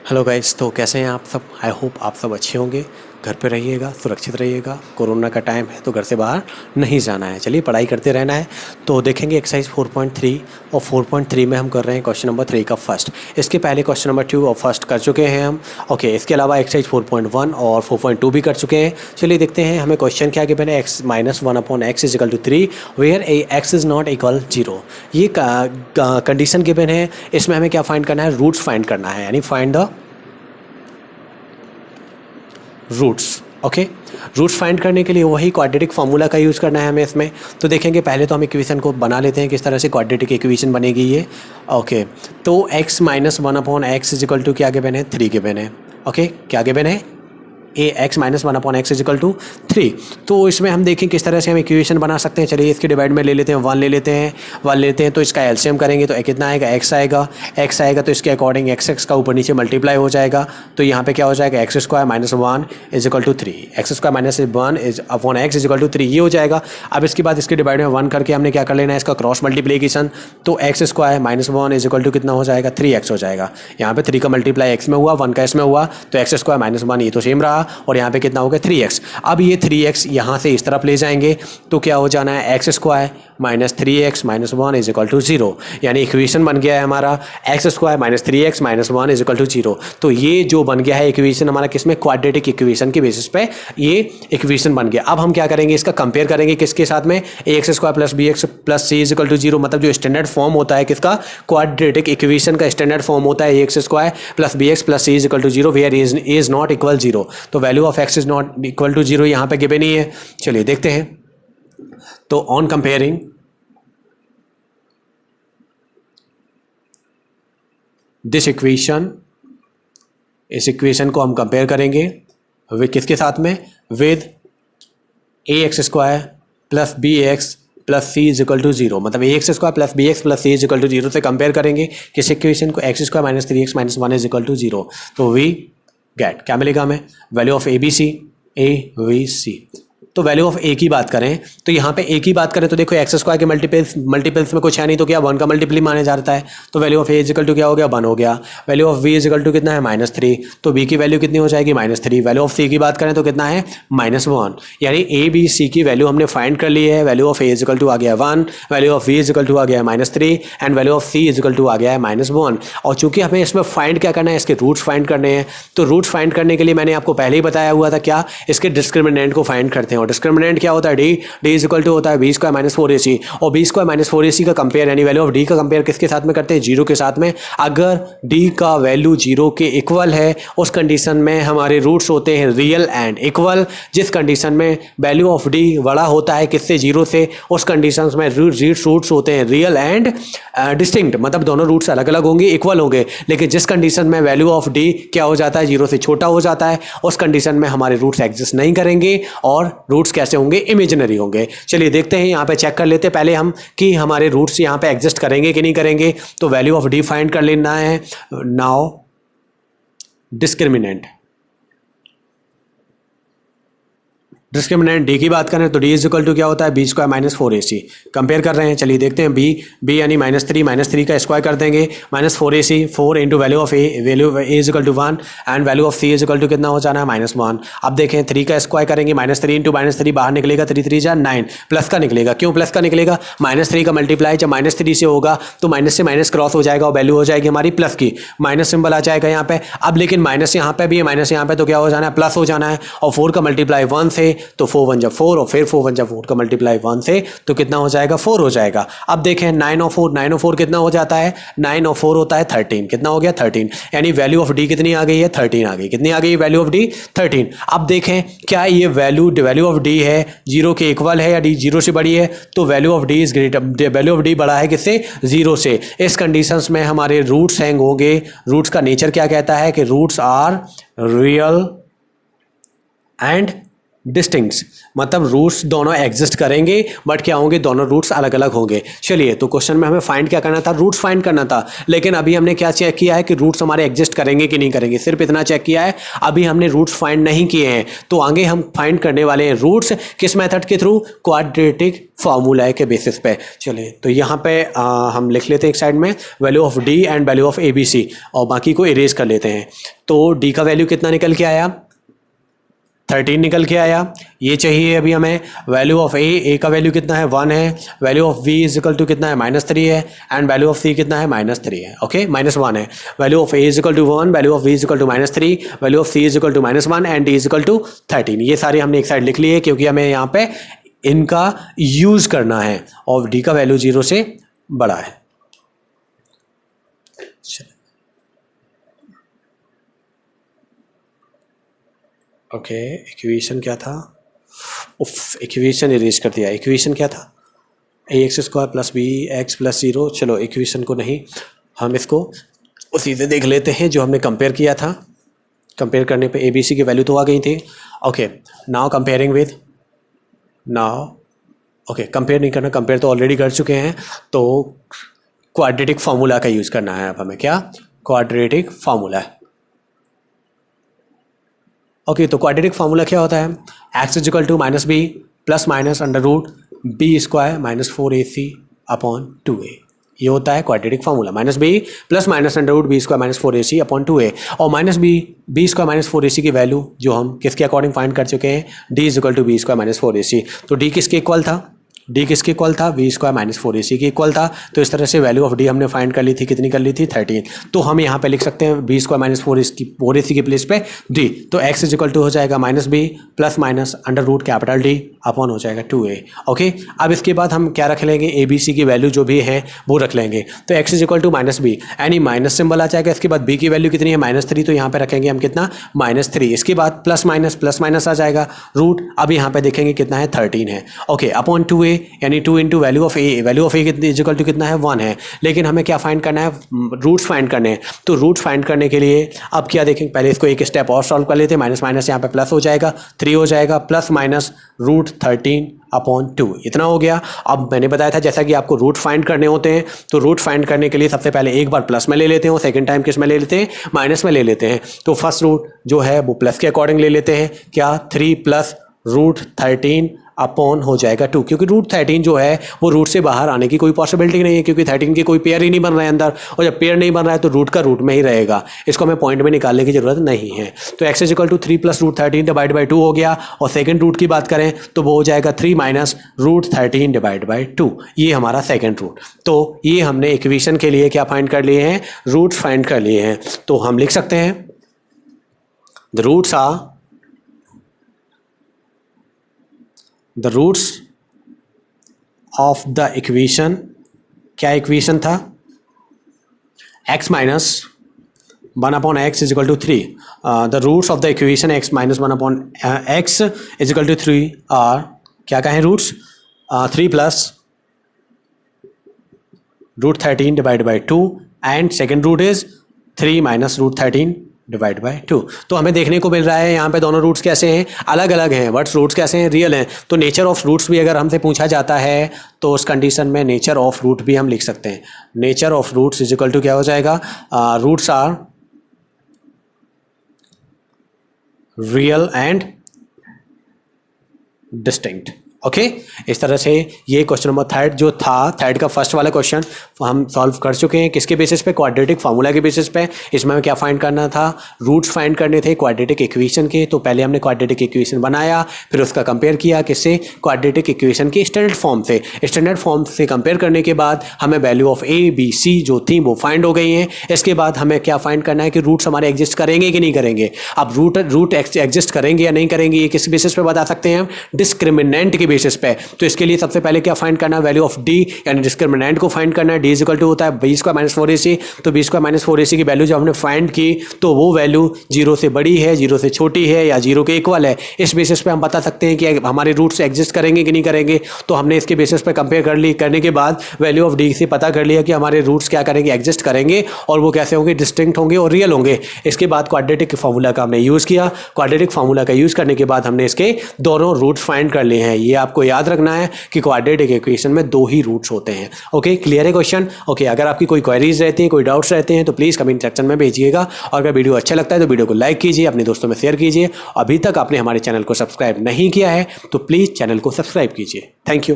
Hello guys, तो कैसे हैं आप सब। आई होप आप सब अच्छे होंगे। घर पे रहिएगा, सुरक्षित रहिएगा। कोरोना का टाइम है तो घर से बाहर नहीं जाना है। चलिए पढ़ाई करते रहना है। तो देखेंगे एक्सरसाइज 4.3 और 4.3 में हम कर रहे हैं क्वेश्चन नंबर 3 का फर्स्ट। इसके पहले क्वेश्चन नंबर 2 और फर्स्ट कर चुके हैं हम। ओके, इसके अलावा एक्सरसाइज 4.1 और 4.2 भी कर चुके हैं। चलिए देखते हैं हमें क्वेश्चन क्या गिवन है। x-1/x is equal to 3 where x is not equal 0। ये कंडीशन गिवन है। इसमें हमें क्या फाइंड करना है, रूट्स फाइंड करना है, यानी find the roots. Okay, roots find करने के लिए वही क्वाड्रेटिक फार्मूला का यूज़ करना है हमें इसमें। तो देखेंगे पहले तो हम इक्वेशन को बना लेते हैं, किस तरह से क्वाड्रेटिक इक्वेशन बनेगी ये। ओके, तो x-1/x इज इक्वल टू क्या गिवन है, 3 गिवन है। ओके, क्या गिवन है, x-1/x इज इक्वल टू 3। तो इसमें हम देखें किस तरह से हम इक्वेशन बना सकते हैं। चलिए इसके डिवाइड में ले लेते हैं, 1 ले लेते हैं, 1 लेते हैं। तो इसका एलसीएम करेंगे तो कितना आएगा, x आएगा। x आएगा तो इसके अकॉर्डिंग x का ऊपर नीचे मल्टीप्लाई हो जाएगा। तो यहाँ पे क्या हो जाएगा, x² - 1 is equal to 3। x² - 1 is upon x is equal to 3, ये हो जाएगा। अब इसके बाद इसके डिवाइड में 1 करके हमने क्या कर लेना है, इसका क्रॉस मल्टीप्लीकेशन। तो x² - 1 इज इक्वल टू कितना हो जाएगा, 3x हो जाएगा। यहाँ पे 3 का मल्टीप्लाई x में हुआ, 1 का इसमें हुआ, तो x² - 1 ये तो सेम रहा। और यहाँ पे कितना हो गया, 3x। अब ये 3x यहाँ से इस तरफ ले जाएंगे तो क्या हो जाना है, x² - 3x - 1 is equal to 0। यानी इक्वेशन बन गया है हमारा x² - 3x - 1 is equal to 0। तो ये जो बन गया है इक्वेशन हमारा किसमें, क्वाड्रेटिक इक्वेशन के बेसिस पे ये इक्वेशन बन गया। अब हम क्या करेंगे, इसका कंपेयर करेंगे किसके साथ में, ax² + bx + c is equal to 0। मतलब जो स्टैंडर्ड फॉर्म होता है किसका, क्वाड्रेटिक इक्वेशन का स्टैंडर्ड फॉर्म होता है ax² + bx + c is equal to 0 where is not equal 0। तो value of x is not equal to 0 यहाँ पे गिवन ही है। चलिए देखते हैं। तो ऑन कंपेयरिंग दिस इक्वेशन, इस इक्वेशन को हम कंपेयर करेंगे विद किसके साथ में, with ax² + bx + c is equal to 0। मतलब ax² + bx + c is equal to 0 से कंपेयर करेंगे किस इक्वेशन को, x² - 3x - 1 is equal to 0। तो वी गेट क्या मिलेगा हमें, वैल्यू ऑफ ABC। तो वैल्यू ऑफ a की बात करें तो यहाँ पे a की बात करें तो देखो x² के मल्टीपल्स में कुछ है नहीं, तो क्या 1 का मल्टीपल माना जाता है। तो value of a is equal to क्या हो गया, 1 हो गया। Value of b is equal to कितना है, -3। तो b की वैल्यू कितनी हो जाएगी, -3। वैल्यू ऑफ c की बात करें तो कितना है, -1। यानी a b c की वैल्यू हमने फाइंड कर ली है। Value of a is equal to आ गया 1, value of b is equal to आ गया है -3 and value of c is equal to आ गया है -1। और चूंकि हमें इसमें फाइंड क्या करना है, इसके रूट्स फाइंड करने हैं। तो रूट्स फाइंड करने के लिए मैंने आपको पहले ही बताया हुआ था क्या, इसके डिस्क्रिमिनेंट को फाइंड करते हैं। और डिस्क्रिमिनेंट क्या होता है, d इज इक्वल टू होता है b² - 4ac। और b² - 4ac का कंपेयर यानी वैल्यू ऑफ d का कंपेयर किसके साथ में करते हैं, 0 के साथ में। अगर d का वैल्यू 0 के इक्वल है उस कंडीशन में हमारे रूट्स होते हैं रियल एंड इक्वल। जिस कंडीशन में वैल्यू ऑफ d बड़ा होता है किससे, 0 से, उस कंडीशन में रूट्स होते हैं रियल एंड डिस्टिंक्ट। मतलब दोनों रूट्स अलग अलग होंगे, इक्वल होंगे। लेकिन जिस कंडीशन में वैल्यू ऑफ d क्या हो जाता है, 0 से छोटा हो जाता है, उस कंडीशन में हमारे रूट्स एग्जिस्ट नहीं करेंगे और रूट्स कैसे होंगे, इमेजिनरी होंगे। चलिए देखते हैं, यहाँ पे चेक कर लेते हैं पहले हम कि हमारे रूट्स यहाँ पे एग्जिस्ट करेंगे कि नहीं करेंगे। तो वैल्यू ऑफ d फाइंड कर लेना है। नाउ डिस्क्रिमिनेंट d की बात करें तो d इज इक्वल टू क्या होता है, b² - 4ac। कंपेयर कर रहे हैं, चलिए देखते हैं। b यानी -3 का स्क्वायर कर देंगे, -4ac, 4 into value of a, value a is equal to 1 and value of c is equal to कितना हो जाना है, -1। अब देखें 3 का स्क्वायर करेंगे, -3 इंटू -3 बाहर निकलेगा, 3 3 जा 9, प्लस का निकलेगा। क्यों प्लस का निकलेगा, -3 का मल्टीप्लाई जब -3 से होगा तो माइनस से माइनस क्रॉस हो जाएगा और वैल्यू हो जाएगी हमारी प्लस की, माइनस सिंबल आ जाएगा यहाँ पे। अब लेकिन माइनस यहाँ पे भी है, माइनस यहाँ पे, तो क्या हो जाना है, प्लस हो जाना है। और 4 का मल्टीप्लाई 1 से तो 4 1 जब 4 और फिर 4 1 जब 4 का मल्टीप्लाई 1 से तो कितना हो जाएगा, 4 हो जाएगा। अब देखें 9 और 4 कितना हो जाता है, 9 और 4 होता है 13। कितना हो गया, 13। यानी वैल्यू ऑफ d कितनी आ गई है, 13 आ गई। कितनी आ गई वैल्यू ऑफ d, 13। अब देखें क्या ये वैल्यू ऑफ d है 0 के इक्वल है या d 0 से बड़ी है, तो value of d is greater, value of d बड़ा है किससे, 0 से। इस कंडीशंस में हमारे रूट्स हैंग होंगे। रूट्स का नेचर क्या कहता है कि रूट्स आर रियल एंड डिस्टिंक्ट्स, मतलब रूट्स दोनों एग्जिस्ट करेंगे बट क्या होंगे, दोनों रूट्स अलग अलग होंगे। चलिए, तो क्वेश्चन में हमें फाइंड क्या करना था, रूट्स फाइंड करना था, लेकिन अभी हमने क्या चेक किया है कि रूट्स हमारे एग्जिस्ट करेंगे कि नहीं करेंगे, सिर्फ इतना चेक किया है, अभी हमने रूट्स फाइंड नहीं किए हैं। तो आगे हम फाइंड करने वाले हैं रूट्स किस मेथड के थ्रू, क्वाड्रेटिक फार्मूला के बेसिस पे। चलिए, तो यहाँ पे हम लिख लेते हैं एक साइड में value of D and value of A B C, और बाकी को इरेज कर लेते हैं। तो डी का वैल्यू कितना निकल के आया, 13 निकल के आया। ये चाहिए अभी हमें वैल्यू ऑफ ए का वैल्यू कितना है, 1 है। Value of V is equal to कितना है, -3 है। एंड वैल्यू ऑफ सी कितना है, -3 है। ओके, -1 है। Value of A is equal to 1, value of V is equal to -3, value of C is equal to -1 and D is equal to 13। ये सारे हमने एक साइड लिख लिए क्योंकि हमें यहाँ पे इनका यूज करना है, और डी का वैल्यू 0 से बड़ा है। ओके, इक्वेशन क्या था, उफ, इक्वेशन इरेज कर दिया। इक्वेशन क्या था, ax² + bx + 0। चलो, इक्वेशन को नहीं, हम इसको उसी से देख लेते हैं जो हमने कंपेयर किया था। कंपेयर करने पे abc की वैल्यू तो आ गई थी। Okay, now comparing with, now okay, compare नहीं करना, कंपेयर तो ऑलरेडी कर चुके हैं। तो क्वाड्रेटिक फार्मूला का यूज़ करना है अब हमें, क्या, क्वाड्रेटिक फार्मूला। ओके, तो क्वाड्रेटिक फार्मूला क्या होता है, x is equal to -b + -√b² - 4ac upon 2a। ये होता है quadratic formula, -b + -√b² - 4ac upon 2a। और -b² - 4ac की वैल्यू जो हम किसके अकॉर्डिंग फाइंड कर चुके हैं, d is equal to b² - 4ac। तो d किसके इक्वल था, d किसके इक्वल था, v² - 4ac के इक्वल था। तो इस तरह से वैल्यू ऑफ d हमने फाइंड कर ली थी, कितनी कर ली थी, 13। तो हम यहाँ पे लिख सकते हैं v² - 4ac के प्लेस पे d। तो x इज इक्वल टू हो जाएगा -b + -√D अपॉन हो जाएगा 2a। ओके, अब इसके बाद हम क्या रख लेंगे, ए बी सी की वैल्यू जो भी है वो रख लेंगे। तो x is equal to -b, यानी माइनस सिंबल आ जाएगा। इसके बाद b की वैल्यू कितनी है, -3, तो यहाँ पे रखेंगे हम कितना, -3। इसके बाद प्लस माइनस आ जाएगा रूट, अब यहाँ पे देखेंगे कितना है, 13 है। ओके, अपॉन 2a, यानी 2 into value of A, value of A कितनी इज इक्वल टू कितना है, 1 है। लेकिन हमें क्या फाइंड करना है, रूट्स फाइंड करने हैं। तो रूट्स फाइंड करने के लिए अब क्या देखेंगे, पहले इसको एक स्टेप और सॉल्व कर लेते हैं। माइनस यहाँ पे प्लस हो जाएगा, 3 हो जाएगा, +-√13 अपॉन 2, इतना हो गया। अब मैंने बताया था जैसा कि आपको रूट फाइंड करने होते हैं, तो रूट फाइंड करने के लिए सबसे पहले एक बार प्लस में ले लेते हैं और सेकंड टाइम किस में ले लेते हैं, माइनस में ले लेते हैं। तो फर्स्ट रूट जो है वो प्लस के अकॉर्डिंग ले लेते हैं, क्या, 3 + √13 अपॉन हो जाएगा 2, क्योंकि √13 जो है वो रूट से बाहर आने की कोई पॉसिबिलिटी नहीं है, क्योंकि 13 की कोई पेयर ही नहीं बन रहा है अंदर, और जब पेयर नहीं बन रहा है तो रूट का रूट में ही रहेगा, इसको हमें पॉइंट में निकालने की जरूरत नहीं है। तो x is equal to 3 + √13 divide by 2 हो गया। और सेकंड रूट की बात करें तो वो हो जाएगा 3 - √13 डिवाइड बाई 2, ये हमारा सेकंड रूट। तो ये हमने इक्वेशन के लिए क्या फाइंड कर लिए हैं, रूट्स फाइंड कर लिए हैं। तो हम लिख सकते हैं the roots are, the roots of the equation, क्या इक्वेशन था, x minus 1 upon x is equal to 3. The roots of the equation x minus 1 upon x is equal to 3 are, क्या कहें roots, 3 + √13 divided by 2 and second root is 3 - √13 divide by 2। तो हमें देखने को मिल रहा है यहाँ पे दोनों रूट्स कैसे हैं, अलग अलग हैं, बट रूट्स कैसे हैं, रियल हैं। तो नेचर ऑफ रूट्स भी अगर हमसे पूछा जाता है तो उस कंडीशन में नेचर ऑफ रूट भी हम लिख सकते हैं। Nature of roots is equal to क्या हो जाएगा, roots are real and distinct. Okay, इस तरह से ये क्वेश्चन नंबर थर्ड जो था, थर्ड का फर्स्ट वाला क्वेश्चन हम सॉल्व कर चुके हैं। किसके बेसिस पे, क्वाड्रेटिक फार्मूला के बेसिस पे। इसमें हमें क्या फाइंड करना था, रूट्स फाइंड करने थे क्वाड्रेटिक इक्वेशन के। तो पहले हमने क्वाड्रेटिक इक्वेशन बनाया, फिर उसका कंपेयर किया किससे, क्वाड्रेटिक इक्वेशन के स्टैंडर्ड फॉर्म से। स्टैंडर्ड फॉर्म से कंपेयर करने के बाद हमें value of A B C जो थी वो फाइंड हो गई हैं। इसके बाद हमें क्या फाइंड करना है कि रूट्स हमारे एग्जिस्ट करेंगे कि नहीं करेंगे। अब रूट एग्जिस्ट करेंगे या नहीं करेंगे ये किस बेसिस पे बता सकते हैं हम, डिस्क्रिमिनेंट के बेसिस पे। तो इसके लिए सबसे पहले क्या फाइंड करना है, वैल्यू ऑफ डी यानी डिस्क्रिमिनेंट को फाइंड करना है। डी इज इक्वल टू होता है बी स्क्वायर माइनस 4ac। तो बी स्क्वायर माइनस 4ac की वैल्यू जब हमने फाइंड की तो वो वैल्यू 0 से बड़ी है, 0 से छोटी है या 0 के इक्वल है। इस बेसिस पे हम बता सकते हैं कि हमारे रूट्स एग्जिस्ट करेंगे कि नहीं करेंगे। तो हमने इसके बेसिस पे कंपेयर करने के बाद वैल्यू ऑफ डी से पता कर लिया कि हमारे रूट्स क्या करेंगे, एग्जिस्ट करेंगे, और वो कैसे होंगे, डिस्टिंक्ट होंगे और रियल होंगे। इसके बाद क्वाड्रेटिक फार्मूला का हमने यूज़ किया। क्वाड्रेटिक फार्मूला का यूज़ करने के बाद हमने इसके दोनों रूट्स फाइंड कर लिए हैं। ये आपको याद रखना है कि क्वाड्रेटिक इक्वेशन में 2 ही रूट्स होते हैं। ओके, क्लियर है क्वेश्चन? ओके, अगर आपकी कोई क्वेरीज रहती हैं, कोई डाउट्स रहते हैं तो प्लीज़ कमेंट सेक्शन में भेजिएगा। और अगर वीडियो अच्छा लगता है तो वीडियो को लाइक कीजिए, अपने दोस्तों में शेयर कीजिए। अभी तक आपने हमारे चैनल को सब्सक्राइब नहीं किया है तो प्लीज़ चैनल को सब्सक्राइब कीजिए। Thank you.